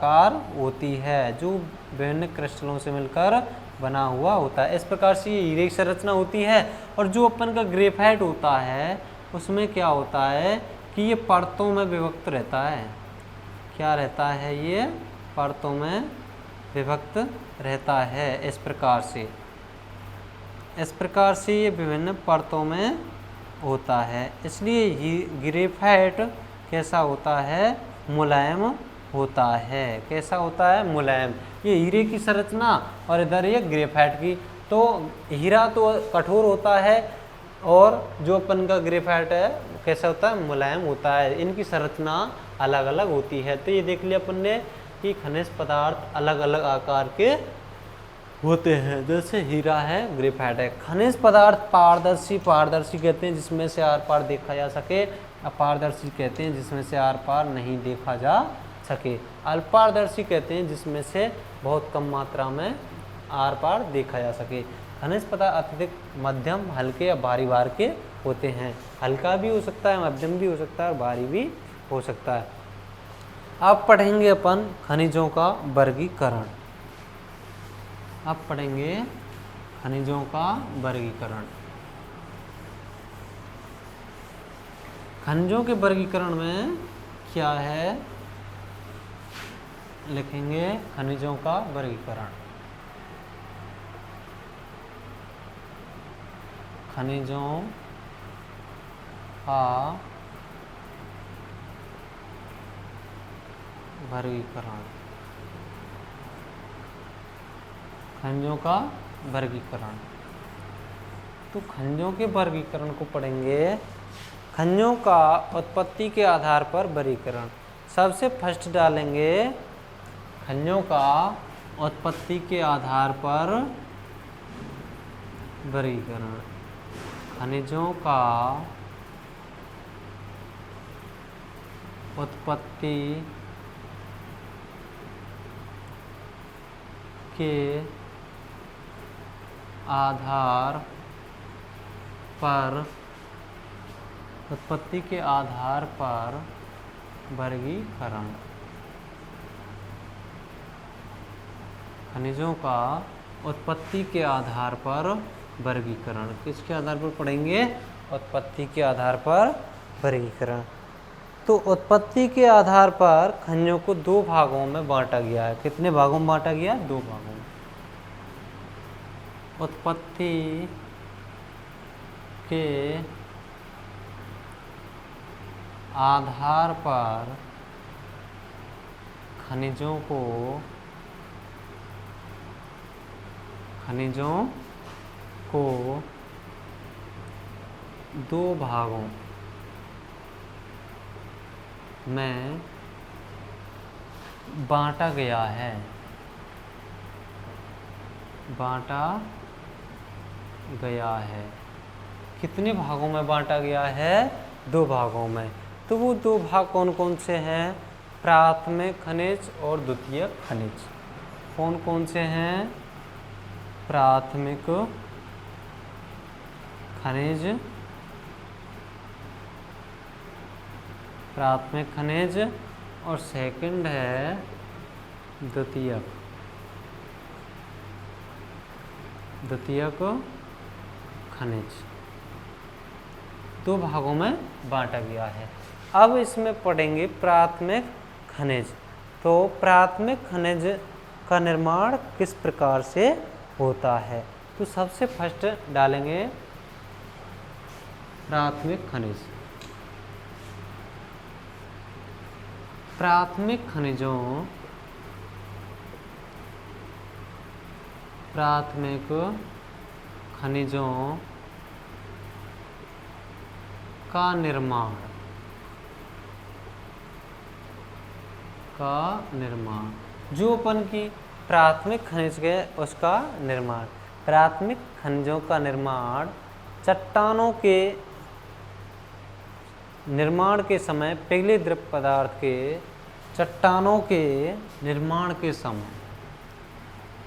आकार होती है, जो विभिन्न क्रिस्टलों से मिलकर बना हुआ होता है। इस प्रकार से ये हीरे की संरचना होती है। और जो अपन का ग्रेफाइट होता है उसमें क्या होता है कि ये परतों में विभक्त रहता है। क्या रहता है? ये परतों में विभक्त रहता है। इस प्रकार से ये विभिन्न परतों में होता है। इसलिए ग्रेफाइट कैसा होता है? मुलायम होता है। कैसा होता है? मुलायम। ये हीरे की संरचना और इधर ये ग्रेफाइट की। तो हीरा तो कठोर होता है और जो अपन का ग्रेफाइट है कैसा होता है? मुलायम होता है। इनकी संरचना अलग अलग होती है। तो ये देख लिया अपन ने कि खनिज पदार्थ अलग अलग आकार के होते हैं। जैसे हीरा है, ग्रेफाइट है। खनिज पदार्थ पारदर्शी कहते हैं जिसमें से आर पार देखा जा सके। अपारदर्शी कहते हैं जिसमें से आर पार नहीं देखा जा सके। अल्पारदर्शी कहते हैं जिसमें से बहुत कम मात्रा में आर पार देखा जा सके। खनिज पदार्थ अत्यधिक मध्यम, हल्के या भारी भार के होते हैं। हल्का भी हो सकता है, मध्यम भी हो सकता है और भारी भी हो सकता है। अब पढ़ेंगे अपन खनिजों का वर्गीकरण। अब पढ़ेंगे खनिजों का वर्गीकरण। खनिजों के वर्गीकरण में क्या है? लिखेंगे खनिजों का वर्गीकरण। खनिजों का वर्गीकरण। खनिजों का वर्गीकरण। तो खनिजों के वर्गीकरण को पढ़ेंगे। खनिजों का उत्पत्ति के आधार पर वर्गीकरण। सबसे फर्स्ट डालेंगे खनिजों का उत्पत्ति के आधार पर वर्गीकरण। खनिजों का उत्पत्ति के आधार पर वर्गीकरण। खनिजों का उत्पत्ति के आधार पर वर्गीकरण। किसके आधार पर पढ़ेंगे? उत्पत्ति के आधार पर वर्गीकरण। तो उत्पत्ति के आधार पर खनिजों को दो भागों में बांटा गया है। कितने भागों में बांटा गया? दो भागों में। उत्पत्ति के आधार पर खनिजों को दो भागों में बांटा गया है। कितने भागों में बांटा गया है? दो भागों में। तो वो दो भाग कौन कौन से हैं? प्राथमिक खनिज और द्वितीयक खनिज। कौन कौन से हैं? प्राथमिक खनिज और सेकंड है द्वितीयक खनिज। दो भागों में बांटा गया है। अब इसमें पढ़ेंगे प्राथमिक खनिज। तो प्राथमिक खनिज का निर्माण किस प्रकार से होता है? तो सबसे फर्स्ट डालेंगे प्राथमिक खनिज। प्राथमिक खनिजों का निर्माण। जो अपन की प्राथमिक खनिज है उसका निर्माण। प्राथमिक खनिजों का निर्माण चट्टानों के निर्माण के समय, पिघले द्रव पदार्थ के चट्टानों के निर्माण के समय,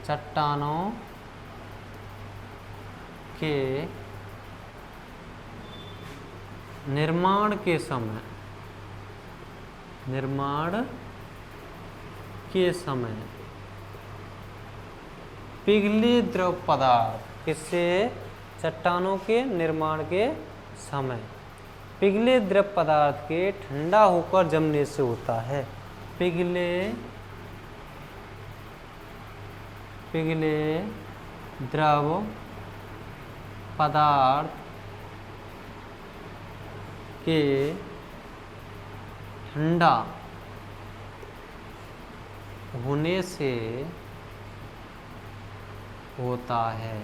चट्टानों के निर्माण के समय पिघले द्रव पदार्थ किससे? चट्टानों के निर्माण के समय पिघले द्रव पदार्थ के ठंडा होकर जमने से होता है। पिघले द्रव पदार्थ के ठंडा होने से होता है।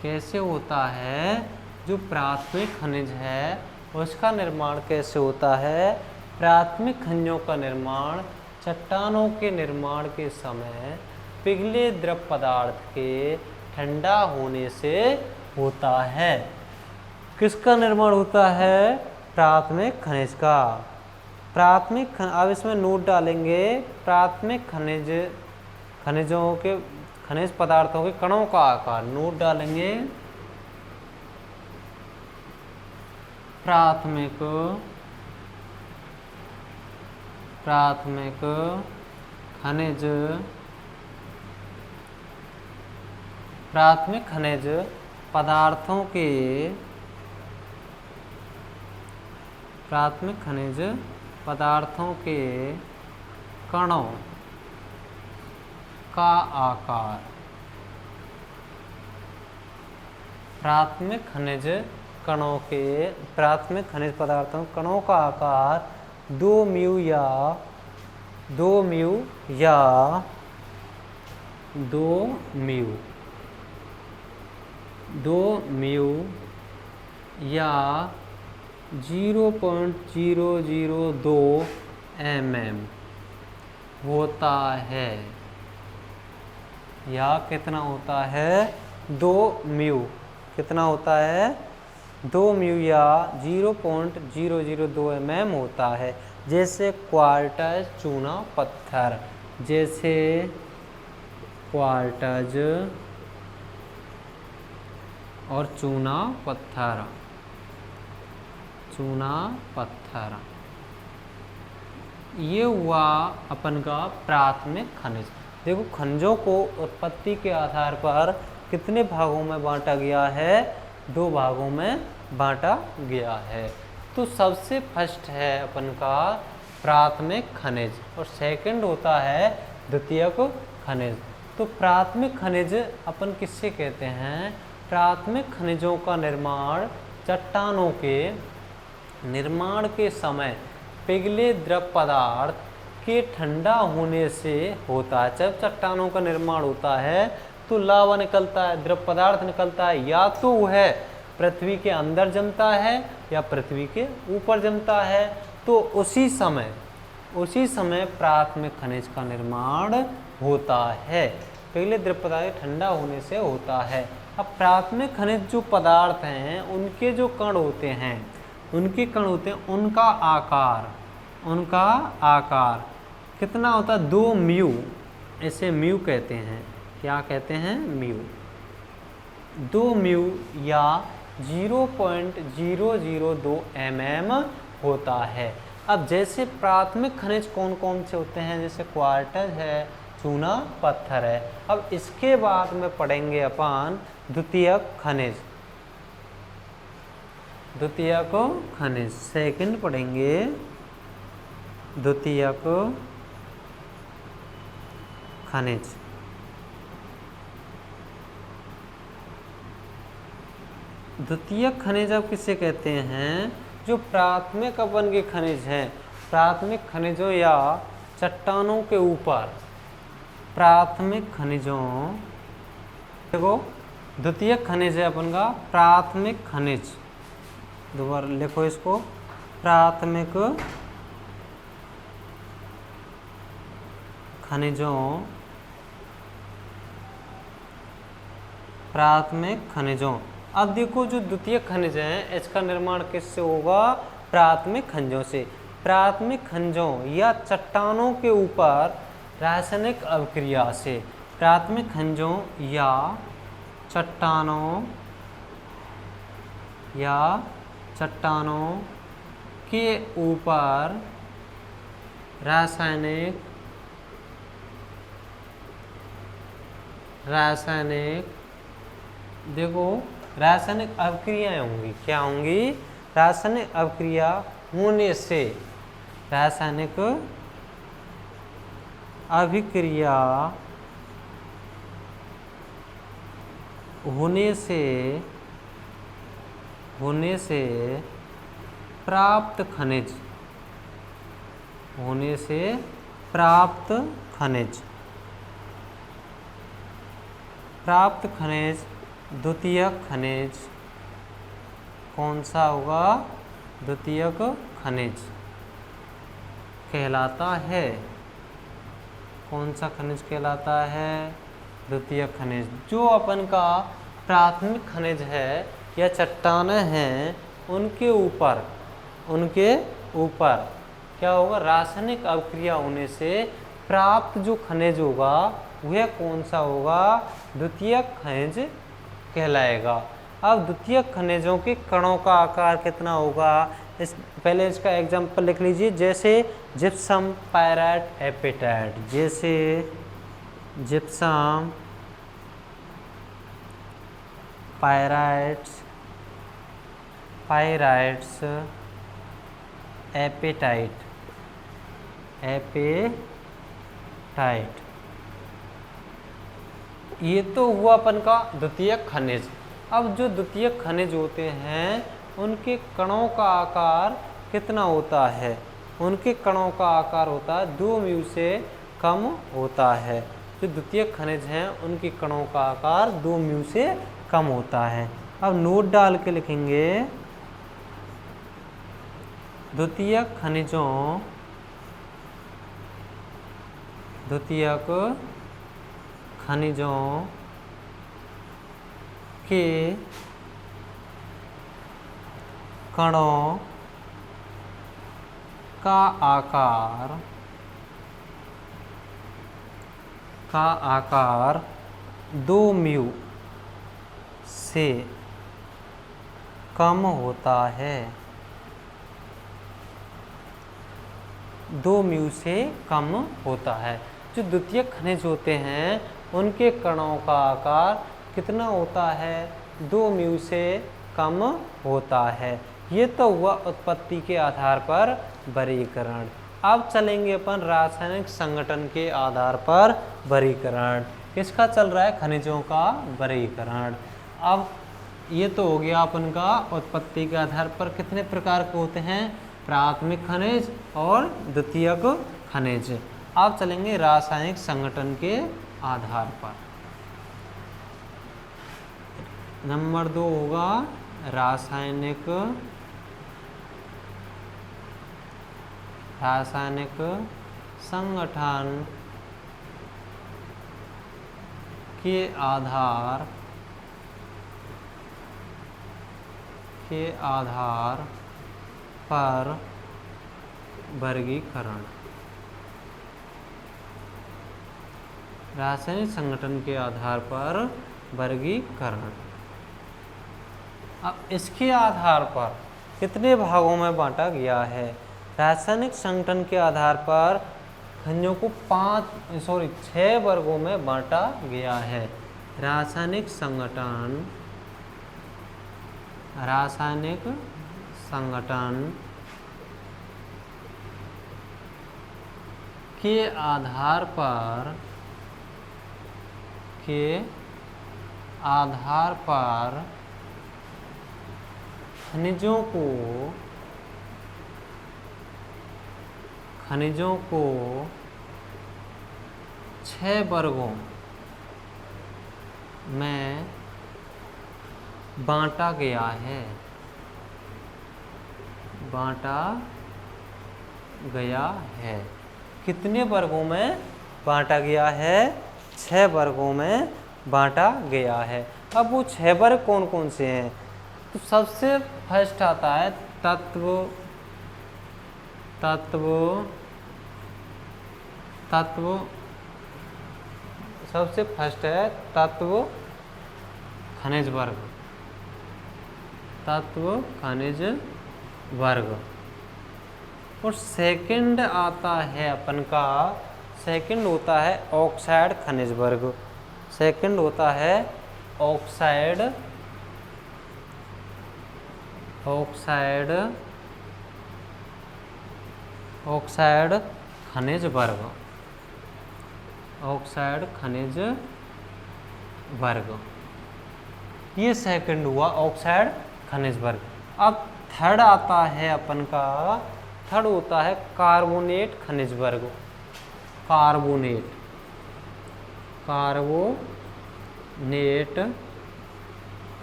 कैसे होता है? जो प्राथमिक खनिज है उसका निर्माण कैसे होता है? प्राथमिक खनिजों का निर्माण चट्टानों के निर्माण के समय पिघले द्रव पदार्थ के ठंडा होने से होता है। किसका निर्माण होता है? प्राथमिक खनिज का। अब इसमें नोट डालेंगे, प्राथमिक खनिज पदार्थों के कणों का आकार। नोट डालेंगे, प्राथमिक खनिज पदार्थों के कणों का आकार। प्राथमिक खनिज पदार्थों कणों का आकार 2 म्यू या 0.002 mm होता है। या कितना होता है? 2 म्यू। कितना होता है? 2 म्यू या 0.002 mm होता है। जैसे क्वार्टज चूना पत्थर, जैसे क्वार्टज और चूना पत्थर ये हुआ अपन का प्राथमिक खनिज। देखो खनिजों को उत्पत्ति के आधार पर कितने भागों में बांटा गया है? 2 भागों में बांटा गया है। तो सबसे फर्स्ट है अपन का प्राथमिक खनिज और सेकंड होता है द्वितीयक खनिज। तो प्राथमिक खनिज अपन किससे कहते हैं? प्राथमिक खनिजों का निर्माण चट्टानों के निर्माण के समय पिघले द्रव पदार्थ के ठंडा होने से होता है। जब चट्टानों का निर्माण होता है तो लावा निकलता है, द्रव पदार्थ निकलता है। या तो वह पृथ्वी के अंदर जमता है या पृथ्वी के ऊपर जमता है। तो उसी समय प्राथमिक खनिज का निर्माण होता है। पिघले द्रव पदार्थ ठंडा होने से होता है। अब प्राथमिक खनिज जो पदार्थ हैं उनके जो कण होते हैं उनका आकार कितना होता है? 2 म्यू। इसे म्यू कहते हैं। क्या कहते हैं? म्यू। 2 म्यू या 0.002 mm होता है। अब जैसे प्राथमिक खनिज कौन कौन से होते हैं? जैसे क्वार्टज है, चूना पत्थर है। अब इसके बाद में पढ़ेंगे अपन द्वितीयक खनिज। सेकंड पढ़ेंगे द्वितीयक खनिज। द्वितीयक खनिज अब किसे कहते हैं? जो प्राथमिक अपन के खनिज हैं, प्राथमिक खनिजों या चट्टानों के ऊपर प्राथमिक खनिजों, देखो द्वितीयक खनिज है अपन का प्राथमिक खनिज। दोबारा लिखो इसको, प्राथमिक खनिजों। अब देखो जो द्वितीयक खनिज हैं इसका निर्माण किससे होगा? प्राथमिक खनिजों से। प्राथमिक खनिजों या चट्टानों के ऊपर रासायनिक अभिक्रिया से। प्राथमिक खनिजों या चट्टानों के ऊपर रासायनिक रासायनिक, देखो रासायनिक अभिक्रियाएं होंगी, क्या होंगी? रासायनिक अभिक्रिया होने से, रासायनिक अभिक्रिया होने से प्राप्त खनिज, होने से प्राप्त खनिज, प्राप्त खनिज द्वितीयक खनिज, कौन सा होगा? द्वितीयक खनिज कहलाता है। कौन सा खनिज कहलाता है? द्वितीयक खनिज। जो अपन का प्राथमिक खनिज है या चट्टानें हैं, उनके ऊपर क्या होगा? रासायनिक अभिक्रिया होने से प्राप्त जो खनिज होगा वह कौन सा होगा? द्वितीयक खनिज कहलाएगा। अब द्वितीयक खनिजों के कणों का आकार कितना होगा? पहले इसका एग्जाम्पल लिख लीजिए, जैसे जिप्सम, पायराइट, एपेटाइट। जैसे जिप्सम, पायराइट्स, एपेटाइट, ये तो हुआ अपन का द्वितीयक खनिज। अब जो द्वितीयक खनिज होते हैं उनके कणों का आकार कितना होता है? उनके कणों का आकार होता है 2 म्यू से कम होता है। जो द्वितीयक खनिज हैं उनके कणों का आकार 2 म्यू से कम होता है। अब नोट डाल के लिखेंगे, द्वितीयक खनिजों के कणों का आकार 2 म्यू से कम होता है। 2 म्यू से कम होता है। जो द्वितीयक खनिज होते हैं उनके कणों का आकार कितना होता है? 2 म्यू से कम होता है। ये तो हुआ उत्पत्ति के आधार पर वर्गीकरण। अब चलेंगे अपन रासायनिक संगठन के आधार पर वर्गीकरण। किसका चल रहा है? खनिजों का वर्गीकरण। अब ये तो हो गया अपन का उत्पत्ति के आधार पर कितने प्रकार के होते हैं? प्राथमिक खनिज और द्वितीयक खनिज। अब चलेंगे रासायनिक संगठन के आधार पर। नंबर 2 होगा रासायनिक संगठन के आधार पर वर्गीकरण। रासायनिक संगठन के आधार पर वर्गीकरण। अब इसके आधार पर कितने भागों में बांटा गया है? रासायनिक संगठन के आधार पर खनिजों को 6 वर्गों में बांटा गया है। रासायनिक संगठन के आधार पर खनिजों को 6 वर्गों में बांटा गया है। कितने वर्गों में बांटा गया है? 6 वर्गों में बांटा गया है। अब वो 6 वर्ग कौन कौन से हैं? तो सबसे फर्स्ट आता है तत्व, सबसे फर्स्ट है तत्व खनिज वर्ग। और सेकंड आता है अपन का, सेकंड होता है ऑक्साइड खनिज वर्ग। सेकंड होता है ऑक्साइड, ऑक्साइड, ऑक्साइड खनिज वर्ग, ऑक्साइड खनिज वर्ग। ये सेकंड हुआ ऑक्साइड खनिज वर्ग। अब थर्ड आता है अपन का, थर्ड होता है कार्बोनेट खनिज वर्ग, कार्बोनेट, कार्बोनेट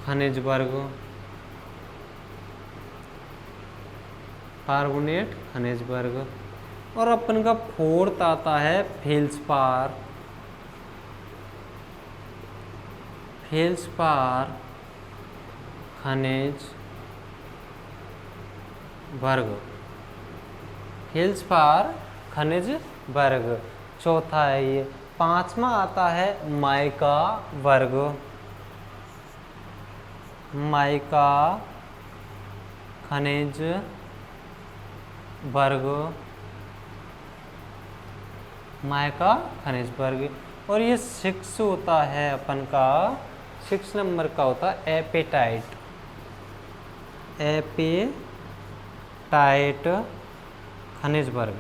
खनिज वर्ग, कार्बोनेट खनिज वर्ग। और अपन का फोर्थ आता है फेल्सपार, फेल्सपार खनिज वर्ग, फेल्सपार खनिज वर्ग चौथा है ये। पांचवा आता है माइका वर्ग, माइका खनिज वर्ग, माइका खनिज वर्ग। और ये 6 होता है अपन का, 6 नंबर का होता है एपेटाइट, एपेटाइट खनिज वर्ग,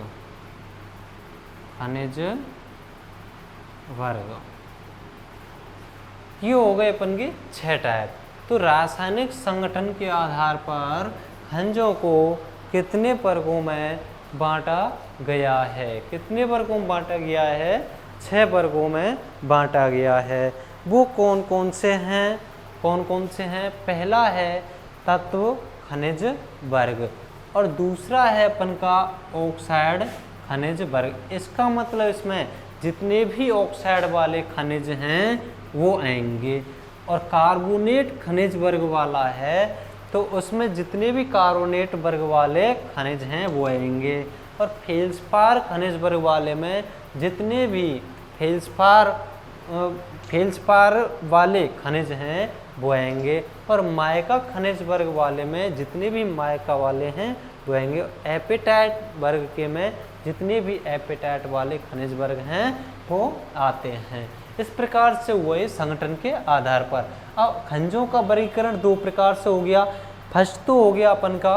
खनिज वर्ग। ये हो गए अपन के 6 टाइप। तो रासायनिक संगठन के आधार पर खनिजों को कितने वर्गों में बांटा गया है, कितने वर्गों में बांटा गया है? 6 वर्गों में बांटा गया है। वो कौन कौन से हैं, कौन कौन से हैं? पहला है तत्व खनिज वर्ग और दूसरा है अपन का ऑक्साइड खनिज वर्ग। इसका मतलब इसमें जितने भी ऑक्साइड वाले खनिज हैं वो आएंगे। और कार्बोनेट खनिज वर्ग वाला है तो उसमें जितने भी कार्बोनेट वर्ग वाले खनिज हैं वो आएंगे। और फेल्सपार खनिज वर्ग वाले में जितने भी फेल्सपार वाले खनिज हैं वो आएंगे। और माइका खनिज वर्ग वाले में जितने भी माइका वाले हैं वो आएंगे। एपेटाइट वर्ग के में जितने भी एपेटाइट वाले खनिज वर्ग हैं वो आते हैं। इस प्रकार से हुए संगठन के आधार पर। अब खनिजों का वर्गीकरण 2 प्रकार से हो गया। फर्स्ट तो हो गया अपन का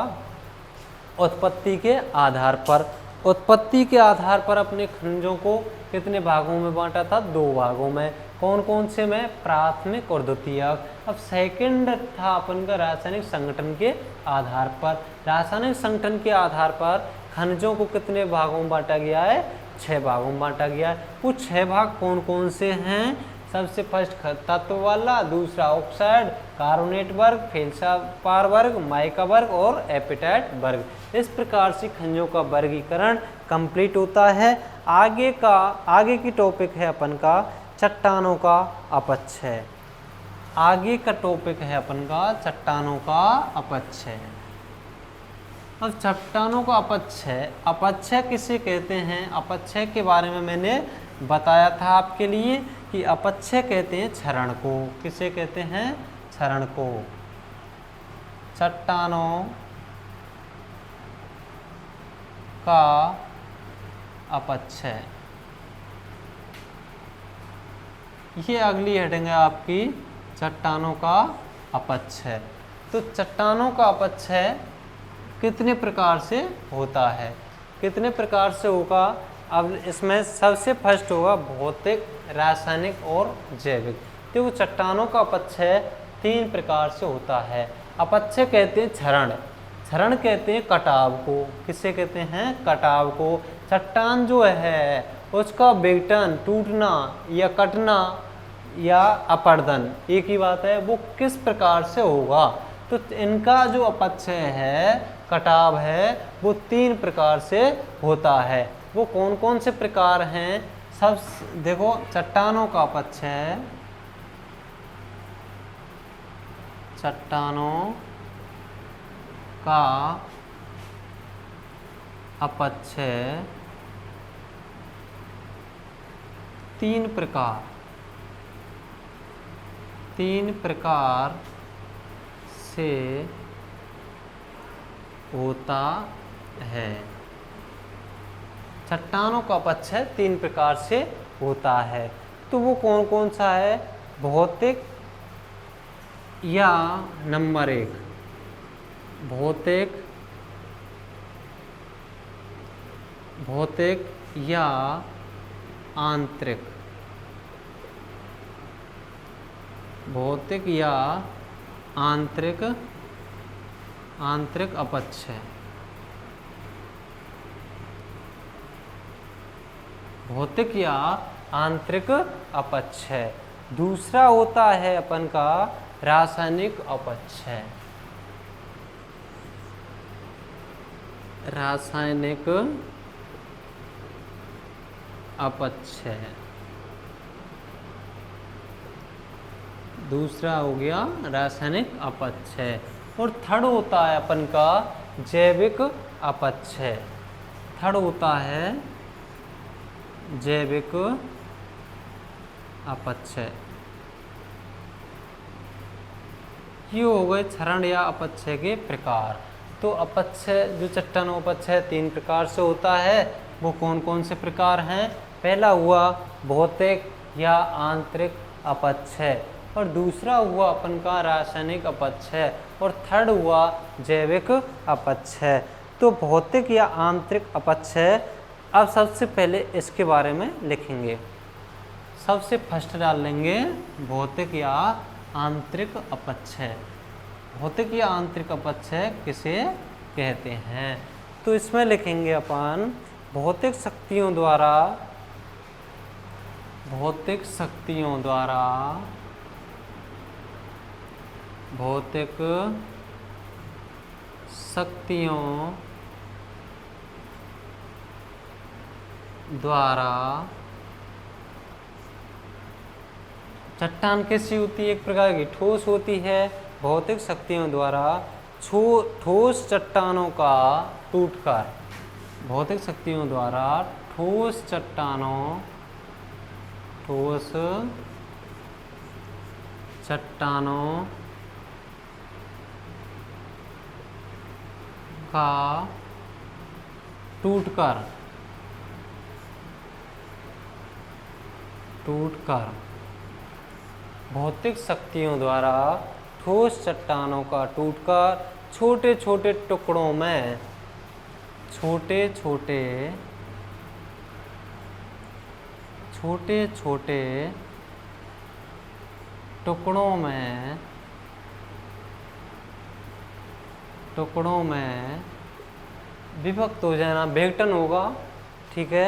उत्पत्ति के आधार पर। उत्पत्ति के आधार पर अपने खनिजों को कितने भागों में बांटा था? 2 भागों में। कौन कौन से में? प्राथमिक और द्वितीयक। अब सेकंड था अपन का रासायनिक संगठन के आधार पर। रासायनिक संगठन के आधार पर खनिजों को कितने भागों में बांटा गया है? 6 भागों में बांटा गया है। वो 6 भाग कौन कौन से हैं? सबसे फर्स्ट तत्व वाला, दूसरा ऑक्साइड, कार्बोनेट वर्ग, फेल्सपार वर्ग, माइका वर्ग और एपेटाइट वर्ग। इस प्रकार से खनिजों का वर्गीकरण कंप्लीट होता है। आगे की टॉपिक है अपन का चट्टानों का अपक्षय। आगे का टॉपिक है अपन का चट्टानों का अपक्षय। अब चट्टानों का अपक्षय, अपक्षय किसे कहते हैं? अपक्षय के बारे में मैंने बताया था आपके लिए कि अपक्षय कहते हैं क्षरण को। किसे कहते हैं? क्षरण को। चट्टानों का अपक्षय, ये अगली हेडिंग है आपकी, चट्टानों का अपक्षय। तो चट्टानों का अपक्षय कितने प्रकार से होता है? कितने प्रकार से होगा? अब इसमें सबसे फर्स्ट होगा भौतिक, रासायनिक और जैविक। तो चट्टानों का अपक्षय 3 प्रकार से होता है। अपक्षय कहते हैं क्षरण, क्षरण कहते हैं कटाव को। किससे कहते हैं? कटाव को। चट्टान जो है उसका विघटन, टूटना या कटना या अपर्दन एक ही बात है, वो किस प्रकार से होगा? तो इनका जो अपक्षय है, कटाव है, वो 3 प्रकार से होता है। वो कौन कौन से प्रकार हैं? सब देखो, चट्टानों का अपक्षय, चट्टानों का अपक्षय 3 प्रकार से होता है। चट्टानों का अपक्षय 3 प्रकार से होता है। तो वो कौन कौन सा है? भौतिक या नंबर 1, भौतिक या आंतरिक, भौतिक या आंतरिक अपक्षय, भौतिक या आंतरिक अपक्षय। दूसरा होता है अपन का रासायनिक अपक्षय, रासायनिक अपक्षय। दूसरा हो गया रासायनिक अपक्षय। और थर्ड होता है अपन का जैविक अपक्षय, थर्ड होता है जैविक अपक्षय। ये हो गए क्षरण या अपक्षय के प्रकार। तो अपक्षय जो चट्टान अपक्षय 3 प्रकार से होता है, वो कौन कौन से प्रकार हैं? पहला हुआ भौतिक या आंतरिक अपक्षय, और दूसरा हुआ अपन का रासायनिक अपक्षय, और थर्ड हुआ जैविक अपक्षय। तो भौतिक या आंतरिक अपक्षय, अब सबसे पहले इसके बारे में लिखेंगे। सबसे फर्स्ट डाल लेंगे भौतिक या आंतरिक अपक्षय। भौतिक या आंतरिक अपक्षय किसे कहते हैं? तो इसमें लिखेंगे अपन भौतिक शक्तियों द्वारा, भौतिक शक्तियों द्वारा, भौतिक शक्तियों द्वारा चट्टान कैसी होती है? एक प्रकार की ठोस होती है। भौतिक शक्तियों द्वारा ठोस चट्टानों का टूटकर, भौतिक शक्तियों द्वारा ठोस चट्टानों का टूटकर भौतिक शक्तियों द्वारा ठोस चट्टानों का टूटकर छोटे छोटे टुकड़ों में, छोटे छोटे टुकड़ों में विभक्त हो जाना, विघटन होगा। ठीक है,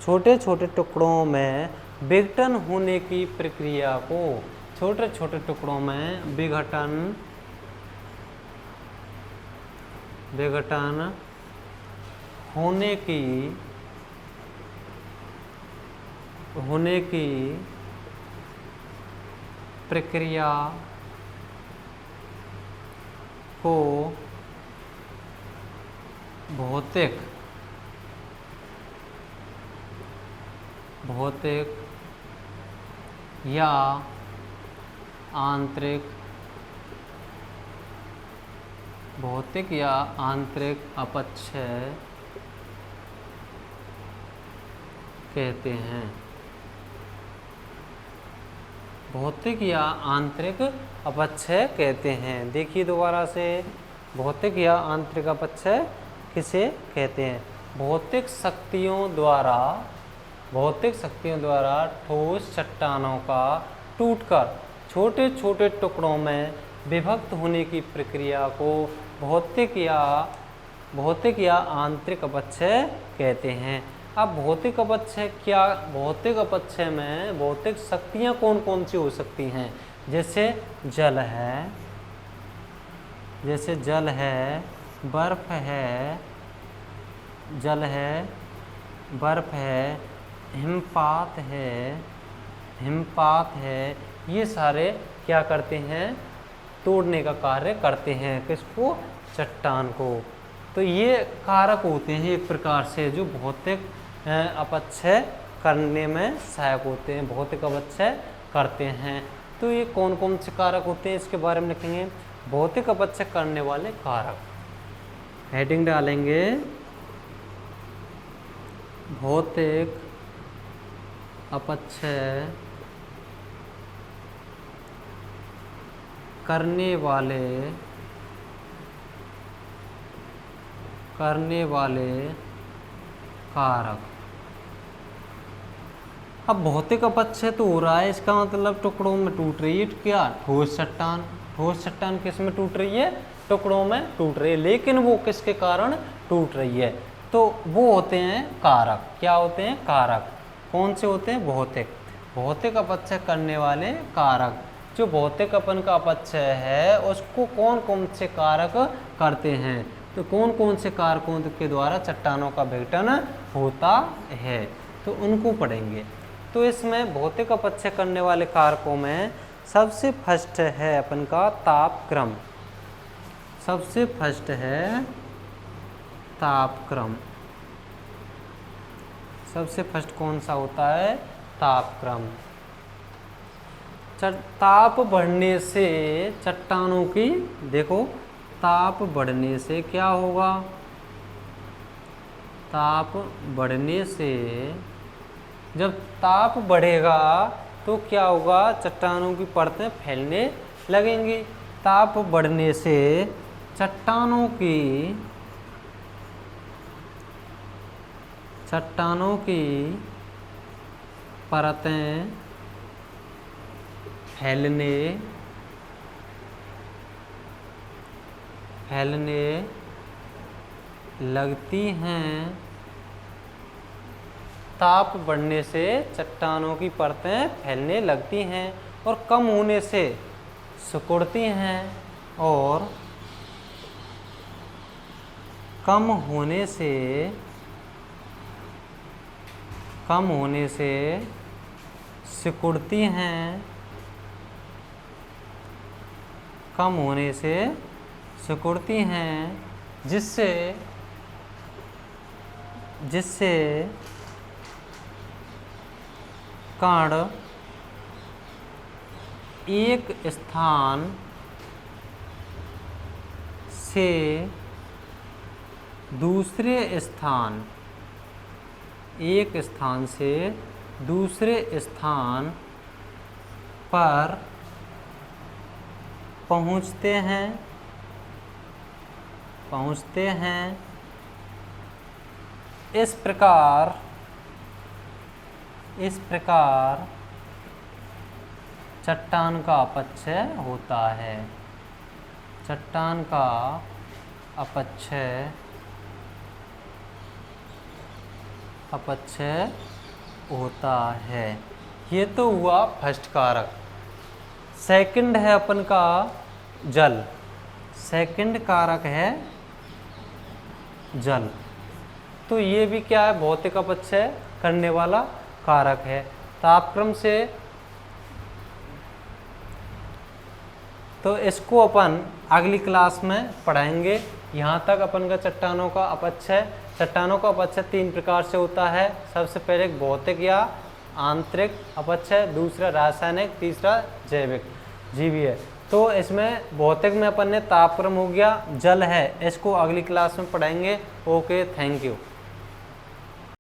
छोटे छोटे टुकड़ों में विघटन होने की प्रक्रिया को, छोटे छोटे टुकड़ों में विघटन होने की प्रक्रिया को भौतिक या आंतरिक अपक्षय कहते हैं। भौतिक या आंतरिक अपक्षय कहते हैं। देखिए दोबारा से, भौतिक या आंतरिक अपक्षय किसे कहते हैं? भौतिक शक्तियों द्वारा ठोस चट्टानों का टूटकर छोटे छोटे टुकड़ों में विभक्त होने की प्रक्रिया को भौतिक या आंतरिक अपक्षय कहते हैं। अब भौतिक अपक्षय क्या? भौतिक अपक्षय में भौतिक शक्तियाँ कौन कौन सी हो सकती हैं? जैसे जल है, बर्फ है, हिमपात है, ये सारे क्या करते हैं? तोड़ने का कार्य करते हैं। किसको? चट्टान को। तो ये कारक होते हैं एक प्रकार से जो भौतिक अपक्षय करने में सहायक होते हैं, भौतिक अपक्षय करते हैं। तो ये कौन कौन से कारक होते हैं इसके बारे में लिखेंगे। भौतिक अपक्षय करने वाले कारक, हेडिंग डालेंगे भौतिक अपक्षय करने वाले कारक। अब भौतिक अपक्षय तो हो रहा है, इसका मतलब टुकड़ों में टूट रही है क्या, ठोस चट्टान। ठोस चट्टान किस में टूट रही है, टुकड़ों में टूट रही है, लेकिन वो किसके कारण टूट रही है, तो वो होते हैं कारक। क्या होते हैं, कारक। कौन से होते हैं, भौतिक अपक्षय करने वाले कारक। जो भौतिक अपन का अपक्षय है उसको कौन कौन से कारक करते हैं, तो कौन कौन से कारकों के द्वारा चट्टानों का विघटन होता है, तो उनको पढ़ेंगे। तो इसमें भौतिक अपक्षय करने वाले कारकों में सबसे फर्स्ट है अपन का तापक्रम। सबसे फर्स्ट है तापक्रम। सबसे फर्स्ट कौन सा होता है, तापक्रम। ताप बढ़ने से चट्टानों की, देखो ताप बढ़ने से क्या होगा, ताप बढ़ने से, जब ताप बढ़ेगा तो क्या होगा, चट्टानों की परतें फैलने लगेंगी। ताप बढ़ने से चट्टानों की परतें फैलने लगती हैं। ताप बढ़ने से चट्टानों की परतें फैलने लगती हैं और कम होने से सिकुड़ती हैं, और कम होने से सिकुड़ती हैं, कम होने से सिकुड़ती हैं, जिससे कण एक स्थान से दूसरे स्थान पर पहुँचते हैं। इस प्रकार चट्टान का अपक्षय होता है। चट्टान का अपक्षय होता है। ये तो हुआ फर्स्ट कारक। सेकंड है अपन का जल। सेकंड कारक है जल। तो ये भी क्या है, भौतिक अपक्षय करने वाला कारक है। तापक्रम से, तो इसको अपन अगली क्लास में पढ़ाएंगे। यहाँ तक अपन का चट्टानों का अपक्षय 3 प्रकार से होता है। सबसे पहले भौतिक या आंतरिक अपक्षय, दूसरा रासायनिक, तीसरा जैविक जीवीय। तो इसमें भौतिक में अपन ने तापक्रम हो गया, जल है, इसको अगली क्लास में पढ़ाएंगे। Okay, thank you.